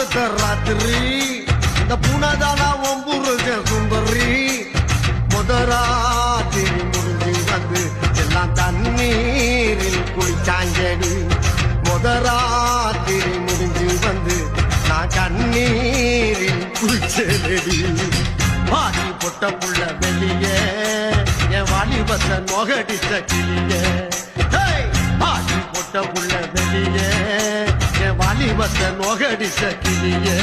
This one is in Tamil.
கொடுத்த ராத்திரி இந்த புனதானா ஒம்புருஜ சுந்தரி முதராத்திரி முடிஞ்சு வந்து எல்லாம் தண்ணீரில் குளிச்சாங்கடி முதராத்திரி முடிஞ்சு வந்து நான் கண்ணீரில் குளிச்சேடி பாடி பொட்ட புள்ள வெளியே என் வாலிபத்தை நொகடிச்ச கிளியே பாடி பொட்ட புள்ள வெளியே என் வாலிபத்தை நொகடிச்ச கிளியே